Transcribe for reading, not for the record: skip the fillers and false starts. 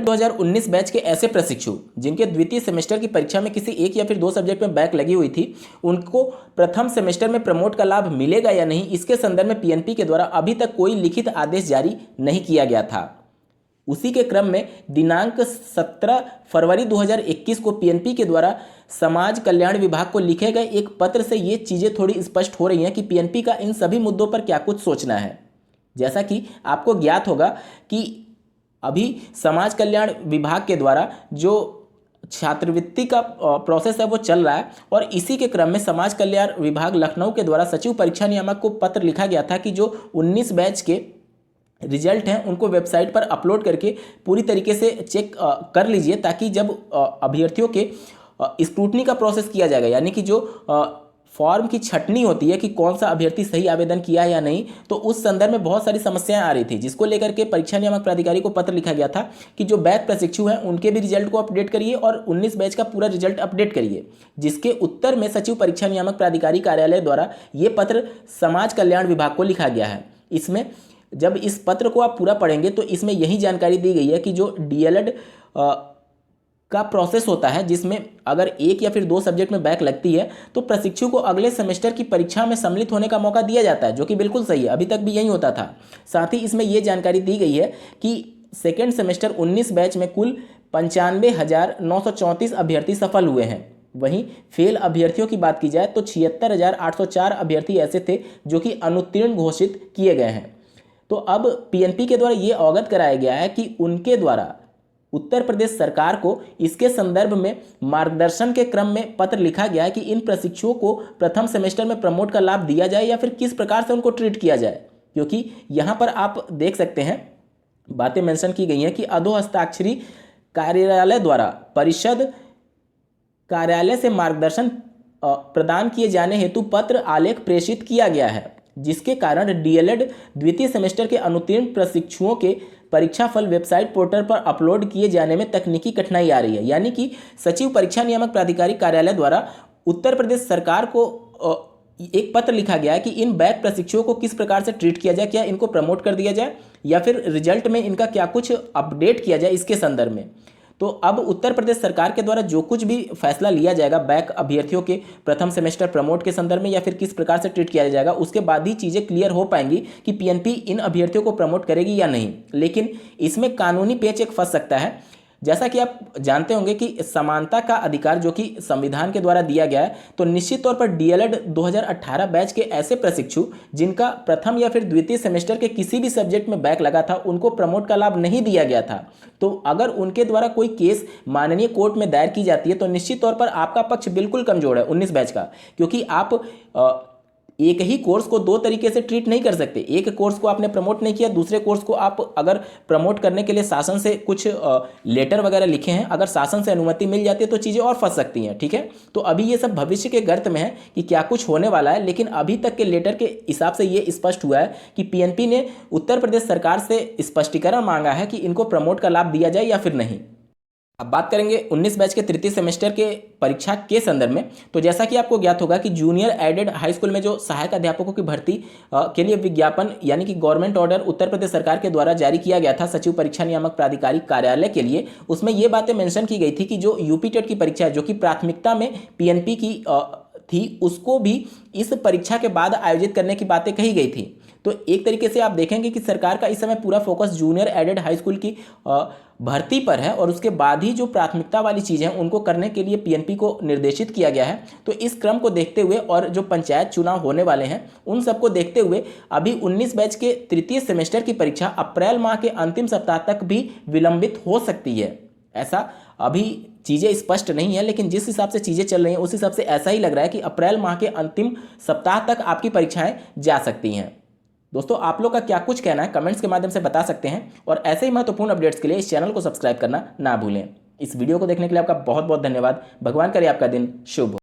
2019 batch के ऐसे प्रशिक्षु जिनके द्वितीय सेमेस्टर की परीक्षा में किसी एक या फिर दो सब्जेक्ट में बैक लगी हुई थी, उनको प्रथम सेमेस्टर में प्रमोट का लाभ मिलेगा या नहीं, इसके संदर्भ में पीएनपी के द्वारा अभी तक कोई लिखित आदेश जारी नहीं किया गया था। उसी के क्रम में दिनांक 17 फरवरी 2021 को पीएनपी के द्वारा समाज कल्याण विभाग को लिखे गए एक पत्र से ये चीज़ें थोड़ी स्पष्ट हो रही हैं कि पीएनपी का इन सभी मुद्दों पर क्या कुछ सोचना है। जैसा कि आपको ज्ञात होगा कि अभी समाज कल्याण विभाग के द्वारा जो छात्रवृत्ति का प्रोसेस है वो चल रहा है, और इसी के क्रम में समाज कल्याण विभाग लखनऊ के द्वारा सचिव परीक्षा नियामक को पत्र लिखा गया था कि जो 19 बैच के रिजल्ट हैं उनको वेबसाइट पर अपलोड करके पूरी तरीके से चेक कर लीजिए, ताकि जब अभ्यर्थियों के स्क्रूटनी का प्रोसेस किया जाएगा, यानी कि जो फॉर्म की छटनी होती है कि कौन सा अभ्यर्थी सही आवेदन किया है या नहीं, तो उस संदर्भ में बहुत सारी समस्याएं आ रही थी, जिसको लेकर के परीक्षा नियामक प्राधिकारी को पत्र लिखा गया था कि जो बैच प्रशिक्षु हैं उनके भी रिजल्ट को अपडेट करिए और 19 बैच का पूरा रिजल्ट अपडेट करिए। जिसके उत्तर में सचिव परीक्षा नियामक प्राधिकारी कार्यालय द्वारा ये पत्र समाज कल्याण विभाग को लिखा गया है। इसमें जब इस पत्र को आप पूरा पढ़ेंगे तो इसमें यही जानकारी दी गई है कि जो डीएलएड का प्रोसेस होता है, जिसमें अगर एक या फिर दो सब्जेक्ट में बैक लगती है तो प्रशिक्षु को अगले सेमेस्टर की परीक्षा में सम्मिलित होने का मौका दिया जाता है, जो कि बिल्कुल सही है, अभी तक भी यही होता था। साथ ही इसमें यह जानकारी दी गई है कि सेकेंड सेमेस्टर 19 बैच में कुल 95,934 अभ्यर्थी सफल हुए हैं। वहीं फेल अभ्यर्थियों की बात की जाए तो 76,804 अभ्यर्थी ऐसे थे जो कि अनुत्तीर्ण घोषित किए गए हैं। तो अब पीएनपी के द्वारा ये अवगत कराया गया है कि उनके द्वारा उत्तर प्रदेश सरकार को इसके संदर्भ में मार्गदर्शन के क्रम में पत्र लिखा गया है कि इन प्रशिक्षुओं को प्रथम सेमेस्टर में प्रमोट का लाभ दिया जाए या फिर किस प्रकार से उनको ट्रीट किया जाए। क्योंकि यहाँ पर आप देख सकते हैं बातें मेंशन की गई हैं कि अधोहस्ताक्षरी कार्यालय द्वारा परिषद कार्यालय से मार्गदर्शन प्रदान किए जाने हेतु पत्र आलेख प्रेषित किया गया है, जिसके कारण डीएलएड द्वितीय सेमेस्टर के अनुत्तीर्ण प्रशिक्षुओं के परीक्षा फल वेबसाइट पोर्टल पर अपलोड किए जाने में तकनीकी कठिनाई आ रही है। यानी कि सचिव परीक्षा नियामक प्राधिकारी कार्यालय द्वारा उत्तर प्रदेश सरकार को एक पत्र लिखा गया है कि इन बैक प्रशिक्षुओं को किस प्रकार से ट्रीट किया जाए, क्या इनको प्रमोट कर दिया जाए या फिर रिजल्ट में इनका क्या कुछ अपडेट किया जाए इसके संदर्भ में। तो अब उत्तर प्रदेश सरकार के द्वारा जो कुछ भी फैसला लिया जाएगा बैक अभ्यर्थियों के प्रथम सेमेस्टर प्रमोट के संदर्भ में या फिर किस प्रकार से ट्रीट किया जाएगा, उसके बाद ही चीज़ें क्लियर हो पाएंगी कि पीएनपी इन अभ्यर्थियों को प्रमोट करेगी या नहीं। लेकिन इसमें कानूनी पेच एक फंस सकता है। जैसा कि आप जानते होंगे कि समानता का अधिकार जो कि संविधान के द्वारा दिया गया है, तो निश्चित तौर पर डीएलएड 2018 बैच के ऐसे प्रशिक्षु जिनका प्रथम या फिर द्वितीय सेमेस्टर के किसी भी सब्जेक्ट में बैक लगा था, उनको प्रमोट का लाभ नहीं दिया गया था। तो अगर उनके द्वारा कोई केस माननीय कोर्ट में दायर की जाती है तो निश्चित तौर पर आपका पक्ष बिल्कुल कमजोर है 19 बैच का, क्योंकि आप एक ही कोर्स को दो तरीके से ट्रीट नहीं कर सकते। एक कोर्स को आपने प्रमोट नहीं किया, दूसरे कोर्स को आप अगर प्रमोट करने के लिए शासन से कुछ लेटर वगैरह लिखे हैं, अगर शासन से अनुमति मिल जाती है तो चीज़ें और फंस सकती हैं। ठीक है, तो अभी ये सब भविष्य के गर्त में है कि क्या कुछ होने वाला है, लेकिन अभी तक के लेटर के हिसाब से ये स्पष्ट हुआ है कि पीएनपी ने उत्तर प्रदेश सरकार से स्पष्टीकरण मांगा है कि इनको प्रमोट का लाभ दिया जाए या फिर नहीं। अब बात करेंगे 19 बैच के तृतीय सेमेस्टर के परीक्षा के संदर्भ में। तो जैसा कि आपको ज्ञात होगा कि जूनियर एडेड हाई स्कूल में जो सहायक अध्यापकों की भर्ती के लिए विज्ञापन यानी कि गवर्नमेंट ऑर्डर उत्तर प्रदेश सरकार के द्वारा जारी किया गया था सचिव परीक्षा नियामक प्राधिकारी कार्यालय के लिए, उसमें ये बातें मेंशन की गई थी कि जो यूपी टेट की परीक्षा है जो कि प्राथमिकता में पीएनपी की थी, उसको भी इस परीक्षा के बाद आयोजित करने की बातें कही गई थी। तो एक तरीके से आप देखेंगे कि सरकार का इस समय पूरा focus junior added high school की भर्ती पर है, और उसके बाद ही जो प्राथमिकता वाली चीज़ें हैं उनको करने के लिए पीएनपी को निर्देशित किया गया है। तो इस क्रम को देखते हुए और जो पंचायत चुनाव होने वाले हैं उन सबको देखते हुए अभी 19 बैच के तृतीय सेमेस्टर की परीक्षा अप्रैल माह के अंतिम सप्ताह तक भी विलंबित हो सकती है। ऐसा अभी चीज़ें स्पष्ट नहीं है, लेकिन जिस हिसाब से चीज़ें चल रही हैं उस हिसाब से ऐसा ही लग रहा है कि अप्रैल माह के अंतिम सप्ताह तक आपकी परीक्षाएं जा सकती हैं। दोस्तों, आप लोग का क्या कुछ कहना है कमेंट्स के माध्यम से बता सकते हैं, और ऐसे ही महत्वपूर्ण अपडेट्स के लिए इस चैनल को सब्सक्राइब करना ना भूलें। इस वीडियो को देखने के लिए आपका बहुत बहुत धन्यवाद। भगवान करे आपका दिन शुभ हो।